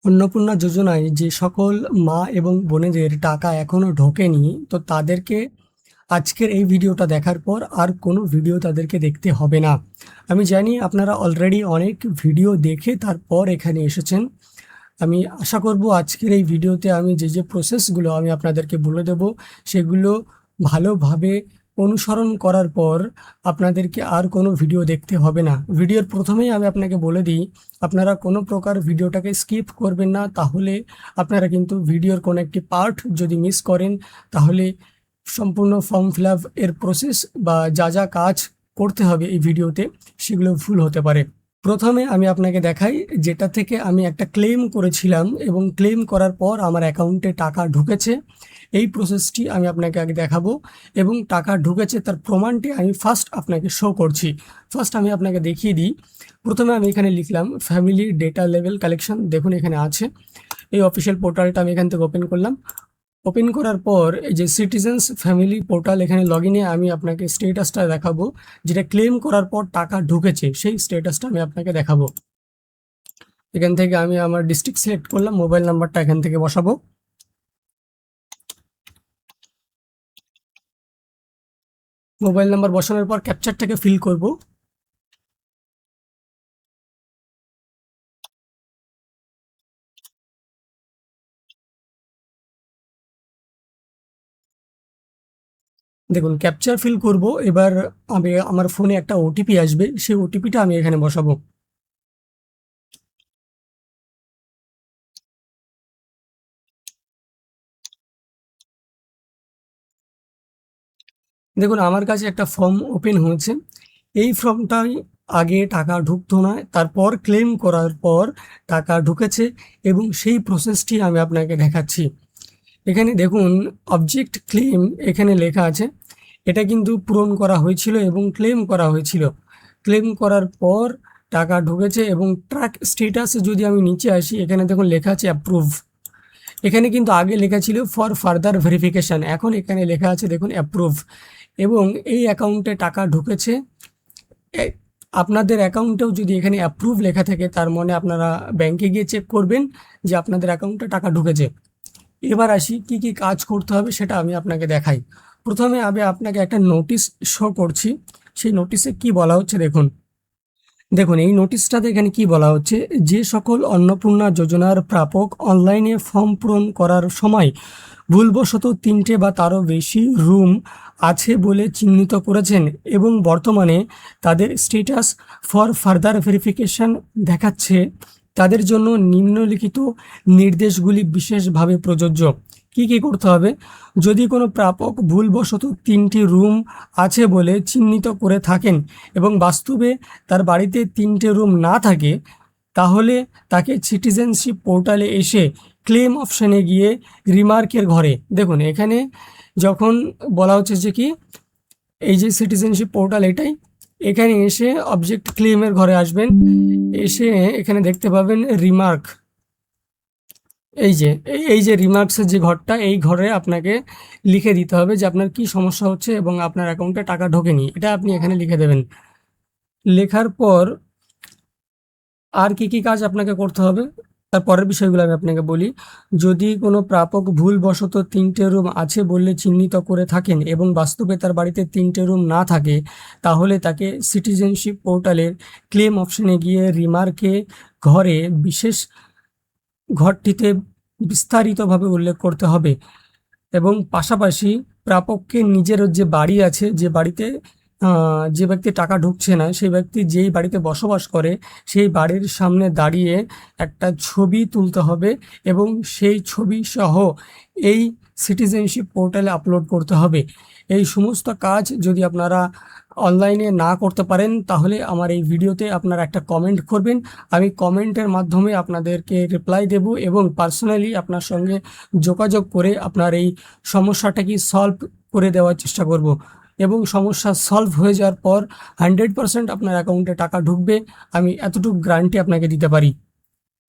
অন্নপূর্ণা যোজনায় যে সকল মা এবং বোনেদের টাকা এখনো ঢোকেনি, তো তাদেরকে আজকের এই ভিডিওটা দেখার পর আর কোনো ভিডিও তাদেরকে দেখতে হবে না। আমি জানি আপনারা অলরেডি অনেক ভিডিও দেখে তারপর এখানে এসেছেন। আমি আশা করব আজকের এই ভিডিওতে আমি যে প্রসেসগুলো আমি আপনাদেরকে বলে দেব, সেগুলো ভালোভাবে অনুসরণ করার পর আপনাদেরকে আর কোনো ভিডিও দেখতে হবে না। ভিডিওর প্রথমেই আমি আপনাকে বলে দিই, আপনারা কোনো প্রকার ভিডিওটাকে স্কিপ করবেন না, তাহলে আপনারা কিন্তু ভিডিওর কোনো একটি পার্ট যদি মিস করেন, তাহলে সম্পূর্ণ ফর্ম ফিল আপ এর প্রসেস বা যা যা কাজ করতে হবে এই ভিডিওতে সেগুলো ভুল হতে পারে। প্রথমে আমি আপনাকে দেখাই যেটা থেকে আমি একটা ক্লেম করেছিলাম এবং ক্লেম করার পর আমার অ্যাকাউন্টে টাকা ঢুকেছে, এই প্রসেসটি আমি আপনাকে আগে দেখাবো এবং টাকা ঢুকেছে তার প্রমাণটি আমি ফার্স্ট আপনাকে শো করছি। ফার্স্ট আমি আপনাকে দেখিয়ে দিই। প্রথমে আমি এখানে লিখলাম ফ্যামিলি ডেটা লেভেল কালেকশন, দেখুন এখানে আছে। এই অফিসিয়াল পোর্টালটা আমি এখান থেকে ওপেন করলাম। ওপেন করার পর এই যে সিটিজেন্স ফ্যামিলি পোর্টাল, এখানে লগ ইনে আমি আপনাকে স্টেটাসটা দেখাবো, যেটা ক্লেম করার পর টাকা ঢুকেছে সেই স্টেটাসটা আমি আপনাকে দেখাবো। এখান থেকে আমি আমার ডিস্ট্রিক্ট সিলেক্ট করলাম, মোবাইল নাম্বারটা এখান থেকে বসাবো। মোবাইল নাম্বার বসানোর পর ক্যাপচারটাকে ফিল করব। দেখুন ক্যাপচার ফিল করব। এবার আমি আমার ফোনে একটা ওটিপি আসবে, সেই ওটিপিটা আমি এখানে বসাবো। দেখুন আমার কাছে একটা ফর্ম ওপেন হয়েছে। এই ফর্মটাই আগে টাকা ঢুকতো না, তারপর ক্লেম করার পর টাকা ঢুকেছে এবং সেই প্রসেসটি আমি আপনাকে দেখাচ্ছি। এখানে দেখুন অবজেক্ট ক্লেম এখানে লেখা আছে, এটা কিন্তু পূরণ করা হয়েছিল এবং ক্লেম করা হয়েছিল। ক্লেম করার পর টাকা ঢুকেছে এবং ট্র্যাক স্টেটাসে যদি আমি নিচে আসি, এখানে দেখুন লেখা আছে অ্যাপ্রুভ। এখানে কিন্তু আগে লেখা ছিল ফর ফার্দার ভেরিফিকেশান, এখন এখানে লেখা আছে দেখুন অ্যাপ্রুভ এবং এই অ্যাকাউন্টে টাকা ঢুকেছে। আপনাদের অ্যাকাউন্টেও যদি এখানে অ্যাপ্রুভ লেখা থাকে, তার মানে আপনারা ব্যাংকে গিয়ে চেক করবেন যে আপনাদের অ্যাকাউন্টে টাকা ঢুকেছে। এবার আসি কি কি কাজ করতে হবে সেটা আমি আপনাকে দেখাই। প্রথমে আমি আপনাকে একটা নোটিশ শো করছি, সেই নোটিশে কি বলা হচ্ছে দেখুন। দেখুন এই নোটিশটাতে এখানে কি বলা হচ্ছে, যে সকল অন্নপূর্ণা যোজনার প্রাপক অনলাইনে ফর্ম পূরণ করার সময় ভুলবশত 3টে বা তারও বেশি রুম আছে বলে চিহ্নিত করেছেন এবং বর্তমানে তাদের স্টেটাস ফর ফার্দার ভেরিফিকেশন দেখাচ্ছে, তাদের জন্য নিম্নলিখিত নির্দেশগুলি বিশেষভাবে প্রযোজ্য। কি করতে হবে? যদি কোনো প্রাপক ভুলবশত 3টি রুম আছে বলে চিহ্নিত করে থাকেন এবং বাস্তবে তার বাড়িতে 3টে রুম না থাকে, তাহলে তাকে সিটিজেনশিপ পোর্টালে এসে ক্লেম অপশানে গিয়ে রিমার্কের ঘরে, দেখুন এখানে যখন বলা হচ্ছে যে কি এই যে সিটিজেনশিপ পোর্টাল এটাই, এখানে এসে অবজেক্ট ক্লেমের ঘরে আসবেন, এসে এখানে দেখতে পাবেন রিমার্ক। এই যে রিমার্কসের যে ঘরটা, এই ঘরে আপনাকে লিখে দিতে হবে যে আপনার কি সমস্যা হচ্ছে এবং আপনার অ্যাকাউন্টে টাকা ঢোকেনি, এটা আপনি এখানে লিখে দেবেন। লেখার পর আর কি কাজ আপনাকে করতে হবে তার পরের বিষয়গুলো আমি আপনাকে বলি। যদি কোনো প্রাপক ভুলবশত 3টে রুম আছে বলে চিহ্নিত করে থাকেন এবং বাস্তবে তার বাড়িতে 3টে রুম না থাকে, তাহলে তাকে সিটিজেনশিপ পোর্টালের ক্লেম অপশনে গিয়ে রিমার্কে ঘরে বিশেষ ঘরটিতে বিস্তারিতভাবে উল্লেখ করতে হবে এবং পাশাপাশি প্রাপককে নিজের যে বাড়ি আছে, যে বাড়িতে যে ব্যক্তি টাকা ঢুকছে না, সেই ব্যক্তি যেই বাড়িতে বসবাস করে সেই বাড়ির সামনে দাঁড়িয়ে একটা ছবি তুলতে হবে এবং সেই ছবি সহ এই সিটিজেনশিপ পোর্টালে আপলোড করতে হবে। এই সমস্ত কাজ যদি আপনারা অনলাইনে না করতে পারেন, তাহলে আমার এই ভিডিওতে আপনারা একটা কমেন্ট করবেন, আমি কমেন্টের মাধ্যমে আপনাদেরকে রিপ্লাই দেব এবং পার্সোনালি আপনার সঙ্গে যোগাযোগ করে আপনার এই সমস্যাটাকে সলভ করে দেওয়ার চেষ্টা করব এবং সমস্যা সলভ হয়ে যাওয়ার পর 100% আপনার অ্যাকাউন্টে টাকা ঢুকবে, আমি এতটুকু গ্যারান্টি আপনাকে দিতে পারি।